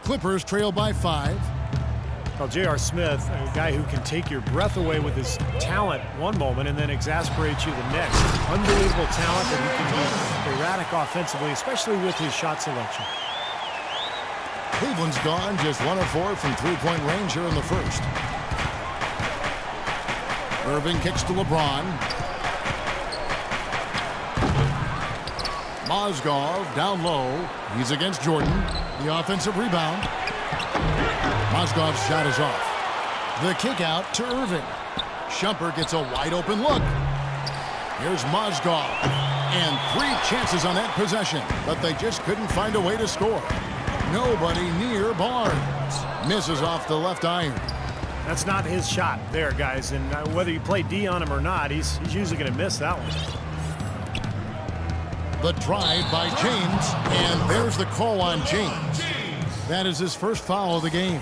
Clippers trail by 5. Well, J.R. Smith, a guy who can take your breath away with his talent one moment and then exasperate you the next. Unbelievable talent that he can be erratic offensively, especially with his shot selection. Cleveland's gone just 1 of 4 from three-point range here in the first. Irving kicks to LeBron. Mozgov down low. He's against Jordan. The offensive rebound. Mozgov's shot is off. The kick out to Irving. Shumpert gets a wide open look. Here's Mozgov. And 3 chances on that possession, but they just couldn't find a way to score. Nobody near Barnes. Misses off the left iron. That's not his shot there, guys. And whether you play D on him or not, he's usually going to miss that one. The drive by James, and there's the call on James. That is his first foul of the game.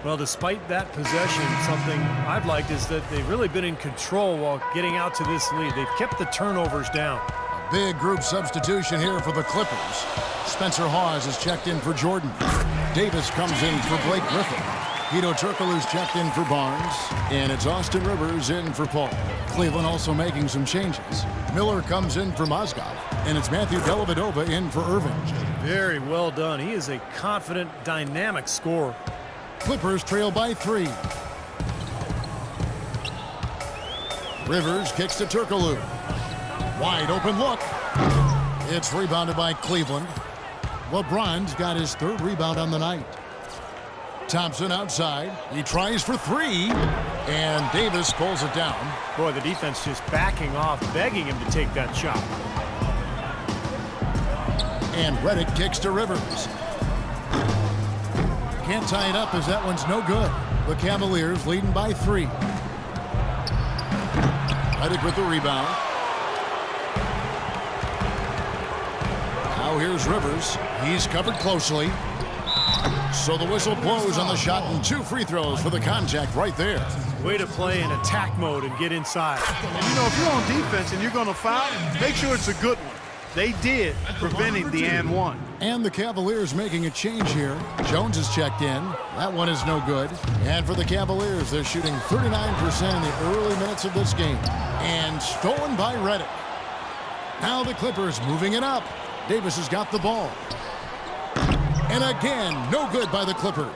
Well, despite that possession, something I've liked is that they've really been in control while getting out to this lead. They've kept the turnovers down. A big group substitution here for the Clippers. Spencer Hawes is checked in for Jordan. Davis comes in for Blake Griffin. Hedo Turkoglu's checked in for Barnes. And it's Austin Rivers in for Paul. Cleveland also making some changes. Miller comes in for Mozgov. And it's Matthew Dellavedova in for Irving. Very well done. He is a confident, dynamic scorer. Clippers trail by 3. Rivers kicks to Turkoglu. Wide open look. It's rebounded by Cleveland. LeBron's got his 3rd rebound on the night. Thompson outside. He tries for 3. And Davis pulls it down. Boy, the defense just backing off, begging him to take that shot. And Redick kicks to Rivers. Can't tie it up as that one's no good. The Cavaliers leading by 3. Redick with the rebound. Now here's Rivers. He's covered closely. So the whistle blows on the shot and 2 free throws for the contact right there. Way to play in attack mode and get inside. And you know, if you're on defense and you're going to foul, make sure it's a good one. They did, preventing the and one. And the Cavaliers making a change here. Jones is checked in. That one is no good. And for the Cavaliers, they're shooting 39% in the early minutes of this game. And stolen by Redick. Now the Clippers moving it up. Davis has got the ball. And again, no good by the Clippers.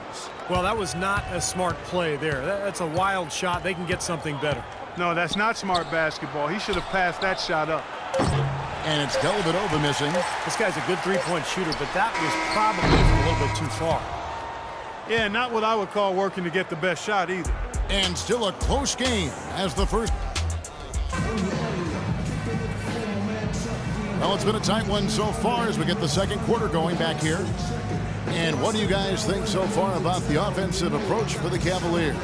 Well, that was not a smart play there. That's a wild shot. They can get something better. No, that's not smart basketball. He should have passed that shot up. And it's Dellavedova missing. This guy's a good three-point shooter, but that was probably a little bit too far. Yeah, not what I would call working to get the best shot either. And still a close game as the first. Well, it's been a tight one so far as we get the second quarter going back here. And what do you guys think so far about the offensive approach for the Cavaliers?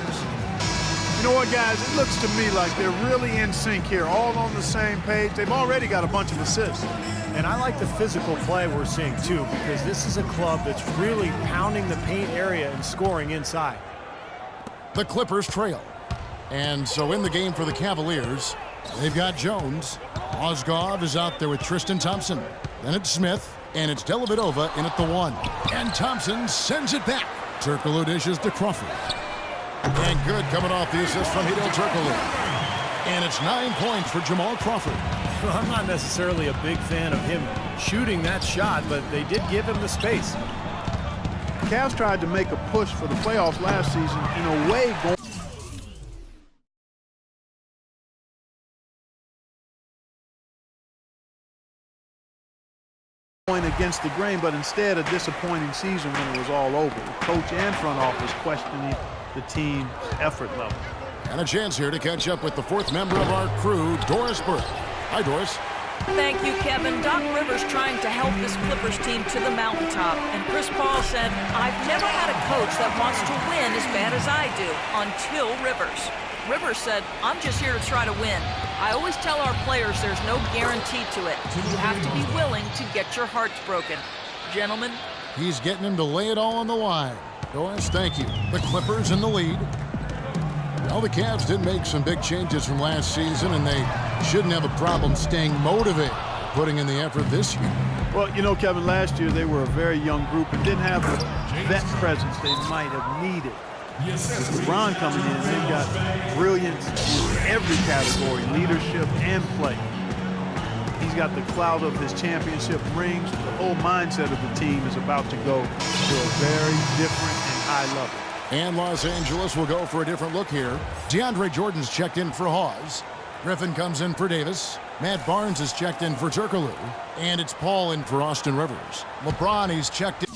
You know what, guys? It looks to me like they're really in sync here, all on the same page. They've already got a bunch of assists. And I like the physical play we're seeing, too, because this is a club that's really pounding the paint area and scoring inside. The Clippers trail. And so in the game for the Cavaliers, they've got Jones. Mozgov is out there with Tristan Thompson. Then it's Smith, and it's Dellavedova in at the 1. And Thompson sends it back. Turkoglu dishes to Crawford. And good coming off the assist from Hedo Turkoglu. And it's 9 points for Jamal Crawford. Well, I'm not necessarily a big fan of him shooting that shot, but they did give him the space. Cavs tried to make a push for the playoffs last season in a way going against the grain, but instead a disappointing season when it was all over. The coach and front office questioning the team's effort level. And a chance here to catch up with the 4th member of our crew, Doris Burke. Hi, Doris. Thank you, Kevin. Doc Rivers trying to help this Clippers team to the mountaintop. And Chris Paul said, I've never had a coach that wants to win as bad as I do, until Rivers. Rivers said, I'm just here to try to win. I always tell our players there's no guarantee to it. You have to be willing to get your hearts broken. Gentlemen. He's getting him to lay it all on the line. Doris, thank you. The Clippers in the lead. Well, the Cavs did make some big changes from last season, and they shouldn't have a problem staying motivated. putting in the effort this year. Well, you know, Kevin, last year they were a very young group and didn't have the vet presence they might have needed. With LeBron coming in, they've got brilliance in every category, leadership and play. He's got the clout of his championship rings. The whole mindset of the team is about to go to a very different and high level. And Los Angeles will go for a different look here. DeAndre Jordan's checked in for Hawes. Griffin comes in for Davis. Matt Barnes is checked in for Turkoglu. And it's Paul in for Austin Rivers. LeBron, he's checked in.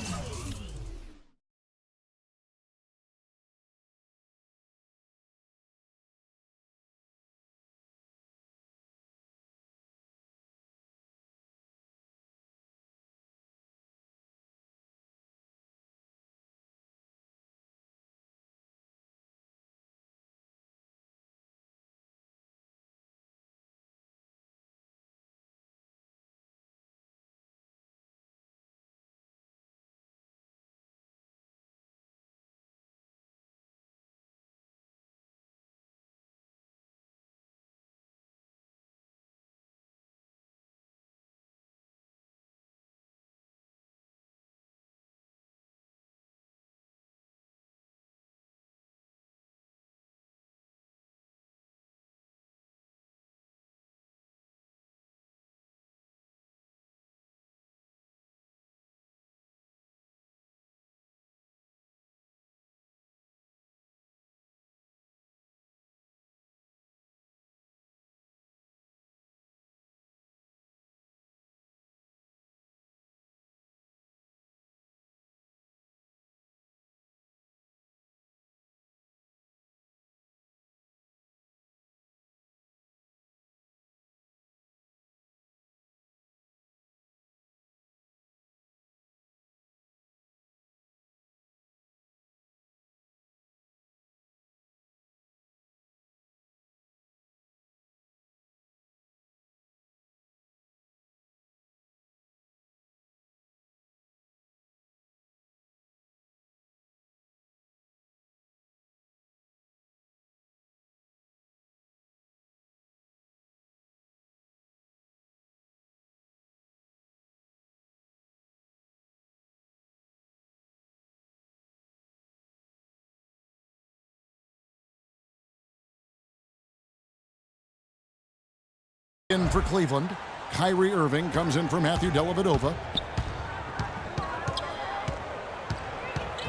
In for Cleveland, Kyrie Irving comes in for Matthew Dellavedova.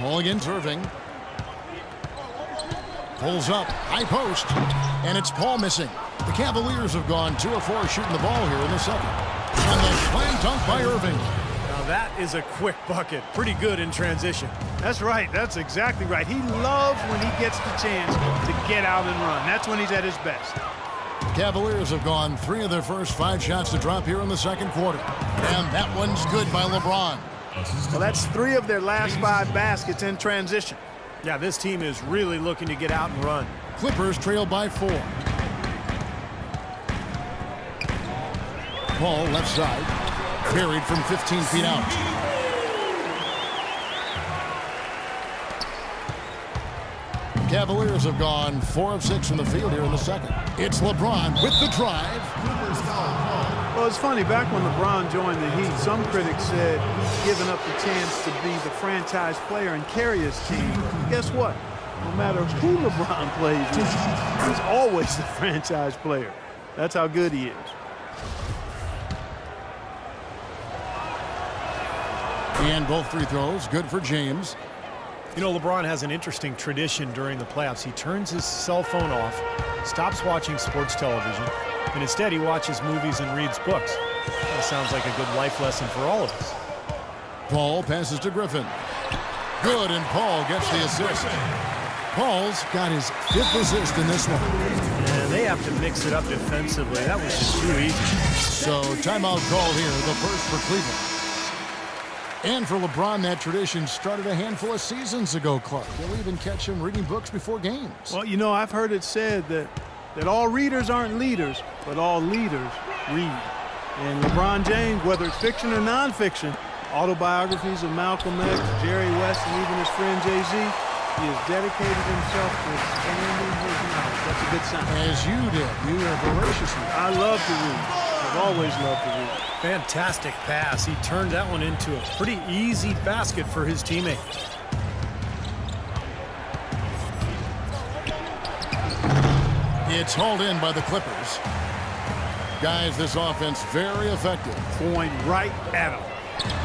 Ball against Irving. Pulls up, high post, and it's Paul missing. The Cavaliers have gone 2 of 4 shooting the ball here in the second. And the slam dunk by Irving. Now that is a quick bucket. Pretty good in transition. That's right. That's exactly right. He loves when he gets the chance to get out and run. That's when he's at his best. Cavaliers have gone 3 of their first 5 shots to drop here in the second quarter. And that one's good by LeBron. Well, that's 3 of their last 5 baskets in transition. Yeah, this team is really looking to get out and run. Clippers trail by 4. Paul left side. Buried from 15 feet out. Cavaliers have gone 4 of 6 from the field here in the second. It's LeBron with the drive. Well, it's funny. Back when LeBron joined the Heat, some critics said he's given up the chance to be the franchise player and carry his team. Guess what? No matter who LeBron plays with, he's always the franchise player. That's how good he is. And both free throws, good for James. You know, LeBron has an interesting tradition during the playoffs. He turns his cell phone off, stops watching sports television, and instead he watches movies and reads books. That sounds like a good life lesson for all of us. Paul passes to Griffin. Good, and Paul gets the assist. Paul's got his 5th assist in this one. And they have to mix it up defensively. That was just too easy. So timeout call here, the first for Cleveland. And for LeBron, that tradition started a handful of seasons ago, Clark. You'll even catch him reading books before games. Well, you know, I've heard it said that all readers aren't leaders, but all leaders read. And LeBron James, whether it's fiction or nonfiction, autobiographies of Malcolm X, Jerry West, and even his friend Jay-Z, he has dedicated himself to expanding his knowledge. That's a good sign. As you did. You are voracious. I love to read. I've always loved the read. Fantastic pass. He turned that one into a pretty easy basket for his teammate. It's hauled in by the Clippers. Guys, this offense very effective. Going right at him.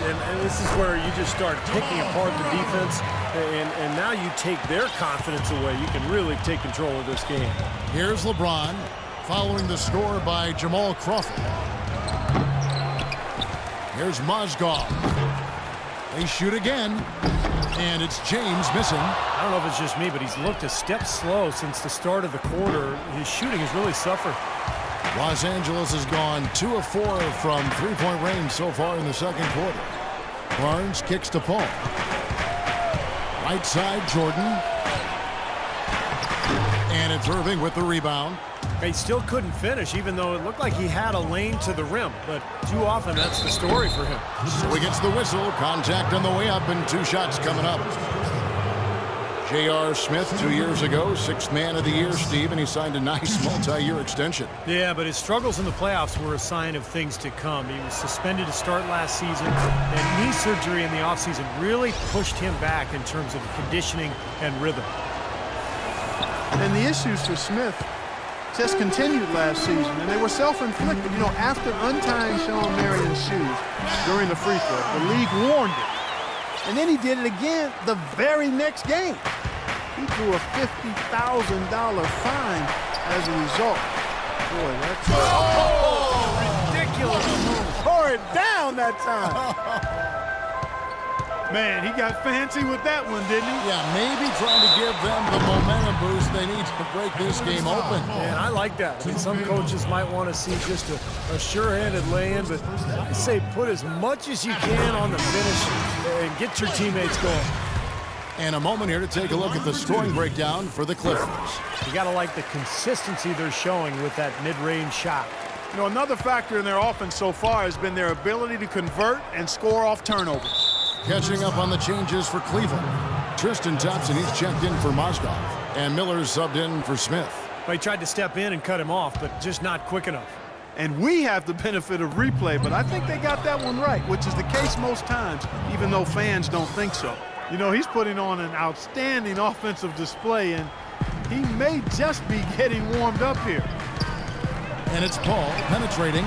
And this is where you just start picking apart the defense, and now you take their confidence away. You can really take control of this game. Here's LeBron, following the score by Jamal Crawford. Here's Mozgov. They shoot again, and it's James missing. I don't know if it's just me, but he's looked a step slow since the start of the quarter. His shooting has really suffered. Los Angeles has gone 2 of 4 from three-point range so far in the second quarter. Barnes kicks to Paul. Right side, Jordan. And it's Irving with the rebound. He still couldn't finish, even though it looked like he had a lane to the rim. But too often, that's the story for him. So he gets the whistle. Contact on the way up, and 2 shots coming up. J.R. Smith 2 years ago, 6th man of the year, Steve, and he signed a nice multi-year extension. Yeah, but his struggles in the playoffs were a sign of things to come. He was suspended to start last season, and knee surgery in the offseason really pushed him back in terms of conditioning and rhythm. And the issues for Smith just continued last season, and they were self-inflicted. You know, after untying Sean Marion's shoes during the free throw, the league warned him. And then he did it again the very next game. He drew a $50,000 fine as a result. Boy, that's... Oh, ridiculous. Tore it down that time. Man, he got fancy with that one, didn't he? Yeah, maybe trying to give them the momentum boost they need to break this game open. Man, I like that. I mean, some coaches might want to see just a sure-handed lay-in, but I say put as much as you can on the finish and get your teammates going. And a moment here to take a look at the scoring breakdown for the Clippers. You got to like the consistency they're showing with that mid-range shot. You know, another factor in their offense so far has been their ability to convert and score off turnovers. Catching up on the changes for Cleveland. Tristan Thompson, he's checked in for Mozgov. And Miller's subbed in for Smith. Well, he tried to step in and cut him off, but just not quick enough. And we have the benefit of replay, but I think they got that one right, which is the case most times, even though fans don't think so. You know, he's putting on an outstanding offensive display, and he may just be getting warmed up here. And it's Paul penetrating,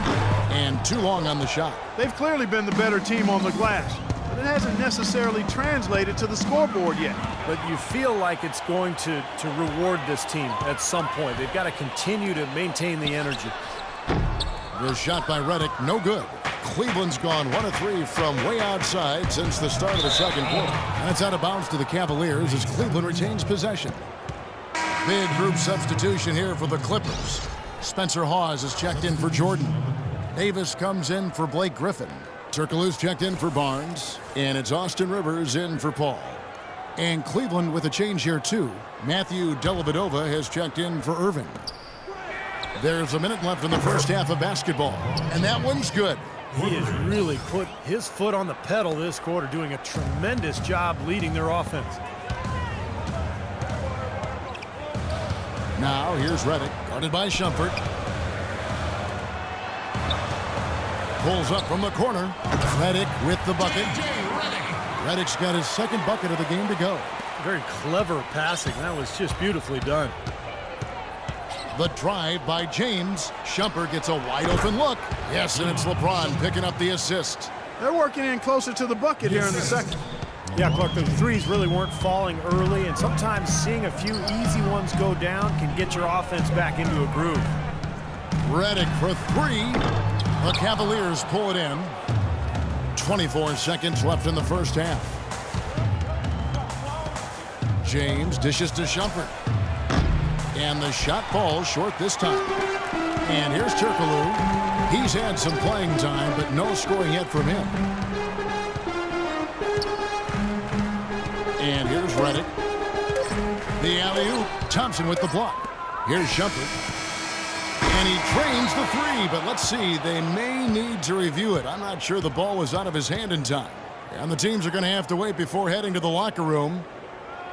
and too long on the shot. They've clearly been the better team on the glass, but it hasn't necessarily translated to the scoreboard yet. But you feel like it's going to reward this team at some point. They've got to continue to maintain the energy. The shot by Redick, no good. Cleveland's gone 1 of 3 from way outside since the start of the second quarter. That's out of bounds to the Cavaliers as Cleveland retains possession. Big group substitution here for the Clippers. Spencer Hawes is checked in for Jordan. Davis comes in for Blake Griffin. Turkoglu's checked in for Barnes. And it's Austin Rivers in for Paul. And Cleveland with a change here too. Matthew Dellavedova has checked in for Irving. There's a minute left in the first half of basketball. And that one's good. He has really put his foot on the pedal this quarter, doing a tremendous job leading their offense. Now here's Redick, guarded by Shumpert. Pulls up from the corner. Redick with the bucket. Redick's got his second bucket of the game to go. Very clever passing. That was just beautifully done. The drive by James. Shumpert gets a wide open look. Yes, and it's LeBron picking up the assist. They're working in closer to the bucket here in the second. Yeah, Clark, those threes really weren't falling early, and sometimes seeing a few easy ones go down can get your offense back into a groove. Redick for 3. The Cavaliers pull it in. 24 seconds left in the first half. James dishes to Shumpert. And the shot falls short this time. And here's Turkoglu. He's had some playing time, but no scoring yet from him. And here's Redick. The alley-oop. Thompson with the block. Here's Shumpert. And he drains the 3, but let's see. They may need to review it. I'm not sure the ball was out of his hand in time. And the teams are going to have to wait before heading to the locker room.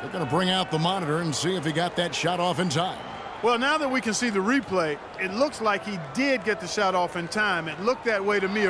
They're going to bring out the monitor and see if he got that shot off in time. Well, now that we can see the replay, it looks like he did get the shot off in time. It looked that way to me.